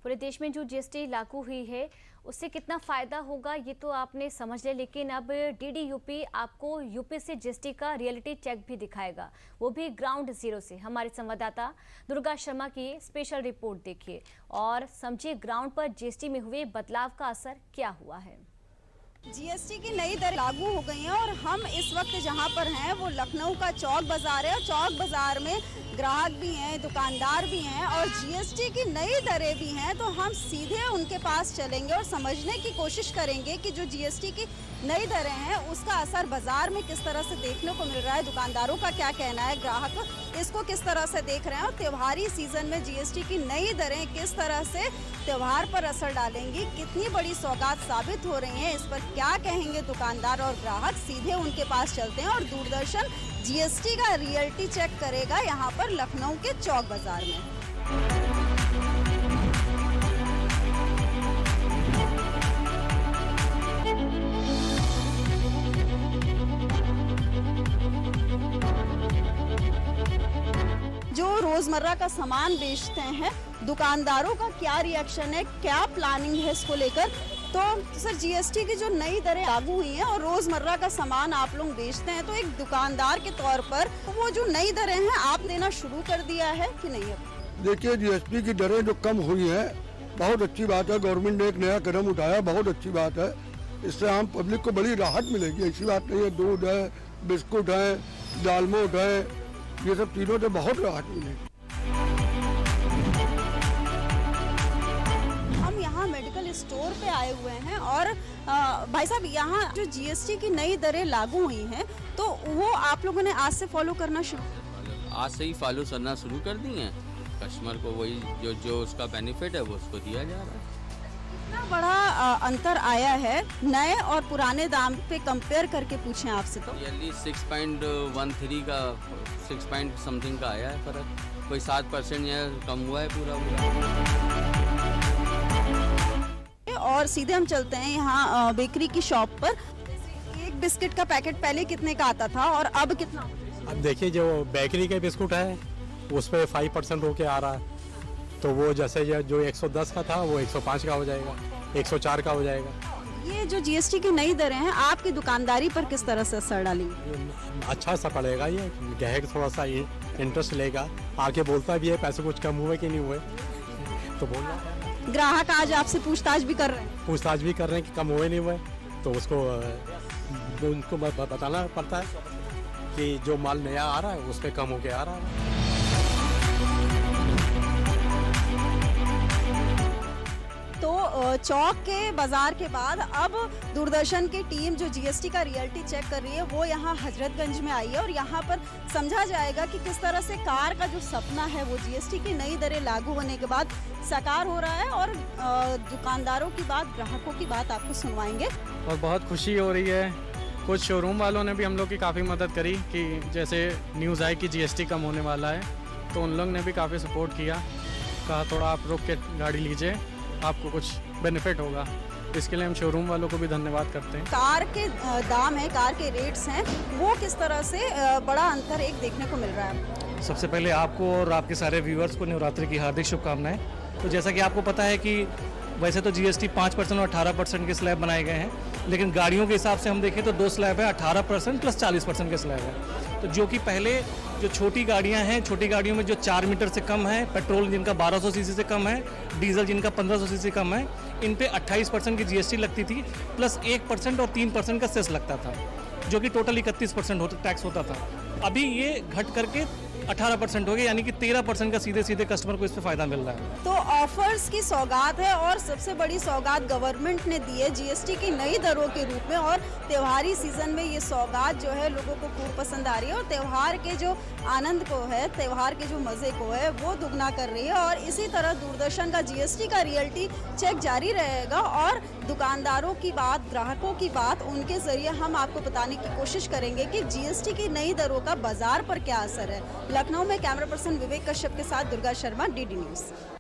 पूरे देश में जो जीएसटी लागू हुई है उससे कितना फायदा होगा ये तो आपने समझ लिया, लेकिन अब डीडी यूपी आपको यूपी से जीएसटी का रियलिटी चेक भी दिखाएगा, वो भी ग्राउंड जीरो से। हमारे संवाददाता दुर्गा शर्मा की स्पेशल रिपोर्ट देखिए और समझिए ग्राउंड पर जीएसटी में हुए बदलाव का असर क्या हुआ है। जीएसटी की नई दरें लागू हो गई हैं और हम इस वक्त जहां पर हैं वो लखनऊ का चौक बाजार है और चौक बाजार में ग्राहक भी हैं, दुकानदार भी हैं और जीएसटी की नई दरें भी हैं। तो हम सीधे उनके पास चलेंगे और समझने की कोशिश करेंगे कि जो जीएसटी की नई दरें हैं उसका असर बाजार में किस तरह से देखने को मिल रहा है, दुकानदारों का क्या कहना है, ग्राहक इसको किस तरह से देख रहे हैं और त्योहारी सीजन में जीएसटी की नई दरें किस तरह से त्योहार पर असर डालेंगी, कितनी बड़ी सौगात साबित हो रही हैं, इस पर क्या कहेंगे दुकानदार और ग्राहक। सीधे उनके पास चलते हैं और दूरदर्शन जीएसटी का रियलिटी चेक करेगा यहाँ पर लखनऊ के चौक बाजार में। जो रोजमर्रा का सामान बेचते हैं दुकानदारों का क्या रिएक्शन है, क्या प्लानिंग है इसको लेकर। तो सर, जीएसटी की जो नई दरें लागू हुई हैं और रोजमर्रा का सामान आप लोग बेचते हैं, तो एक दुकानदार के तौर पर वो जो नई दरें हैं आप देना शुरू कर दिया है कि नहीं? अब देखिए, जीएसटी की दरें जो कम हुई हैं बहुत अच्छी बात है। गवर्नमेंट ने एक नया कदम उठाया, बहुत अच्छी बात है। इससे आम पब्लिक को बड़ी राहत मिलेगी, ऐसी बात नहीं है। दूध है, बिस्कुट है, दालमोट है, ये सब चीजों से बहुत राहत मिलेगी। हम यहाँ मेडिकल स्टोर पे आए हुए हैं और भाई साहब, यहाँ जो जीएसटी की नई दरें लागू हुई हैं तो वो आप लोगों ने आज से फॉलो करना शुरू आज से ही फॉलो करना शुरू कर दी हैं। कस्टमर को वही जो उसका बेनिफिट है वो उसको दिया जा रहा है। कितना बड़ा अंतर आया है नए और पुराने दाम पे कंपेयर करके पूछें आपसे तो? ईयरली 6.13 का 6 पॉइंट समथिंग का आया है फर्क, कोई 7% या कम हुआ है पूरा। और सीधे हम चलते हैं यहाँ बेकरी की शॉप पर। एक बिस्किट का पैकेट पहले कितने का आता था और अब कितना? अब देखिए, जो बेकरी के बिस्कुट है उस पर 5% होके आ रहा है, तो वो जैसे जो 110 का था वो 105 का हो जाएगा, 104 का हो जाएगा। ये जो जीएसटी की नई दरें हैं आपकी दुकानदारी पर किस तरह से असर डालेंगी? अच्छा सा पड़ेगा, ये ग्राहक थोड़ा सा इंटरेस्ट लेगा, आके बोलता भी है पैसे कुछ कम हुए कि नहीं हुए, तो बोलना। ग्राहक आज आपसे पूछताछ भी कर रहे हैं कि कम हुए नहीं हुए, तो उसको उनको बताना पड़ता है कि जो माल नया आ रहा है उस पर कम होके आ रहा है। तो चौक के बाजार के बाद अब दूरदर्शन की टीम जो जीएसटी का रियलिटी चेक कर रही है वो यहाँ हजरतगंज में आई है और यहाँ पर समझा जाएगा कि किस तरह से कार का जो सपना है वो जीएसटी की नई दरें लागू होने के बाद साकार हो रहा है। और दुकानदारों की बात, ग्राहकों की बात आपको सुनवाएंगे। और बहुत खुशी हो रही है, कुछ शोरूम वालों ने भी हम लोग की काफ़ी मदद करी कि जैसे न्यूज़ आई कि जीएसटी कम होने वाला है, तो उन लोग ने भी काफ़ी सपोर्ट किया, कहा थोड़ा आप रुक के गाड़ी लीजिए, आपको कुछ बेनिफिट होगा। इसके लिए हम शोरूम वालों को भी धन्यवाद करते हैं। कार के दाम है, कार के रेट्स हैं, वो किस तरह से बड़ा अंतर एक देखने को मिल रहा है? सबसे पहले आपको और आपके सारे व्यूअर्स को नवरात्रि की हार्दिक शुभकामनाएं। तो जैसा कि आपको पता है कि वैसे तो जीएसटी 5% और 18% के स्लैब बनाए गए हैं, लेकिन गाड़ियों के हिसाब से हम देखें तो 2 स्लैब है, 18% प्लस 40% के स्लैब है। तो जो कि पहले जो छोटी गाड़ियां हैं, छोटी गाड़ियों में जो 4 मीटर से कम है, पेट्रोल जिनका 1200 सीसी से कम है, डीजल जिनका 1500 सीसी से कम है, इन पे 28% की जीएसटी लगती थी, प्लस 1% और 3% का सेस लगता था, जो कि टोटल 31% टैक्स होता था। अभी ये घट करके 18% हो गया, यानी कि 13% का सीधे सीधे कस्टमर को इस पे फायदा मिल रहा है। तो ऑफर्स की सौगात है और सबसे बड़ी सौगात गवर्नमेंट ने दी है जीएसटी की नई दरों के रूप में। और त्योहारी सीजन में ये सौगात जो है लोगों को खूब पसंद आ रही है और त्योहार के जो आनंद को है, त्योहार के जो मजे को है वो दुगना कर रही है। और इसी तरह दूरदर्शन का जीएसटी का रियलिटी चेक जारी रहेगा और दुकानदारों की बात, ग्राहकों की बात, उनके जरिए हम आपको बताने की कोशिश करेंगे कि जीएसटी की नई दरों का बाजार पर क्या असर है। लखनऊ में कैमरा पर्सन विवेक कश्यप के साथ दुर्गा शर्मा, डीडी न्यूज़।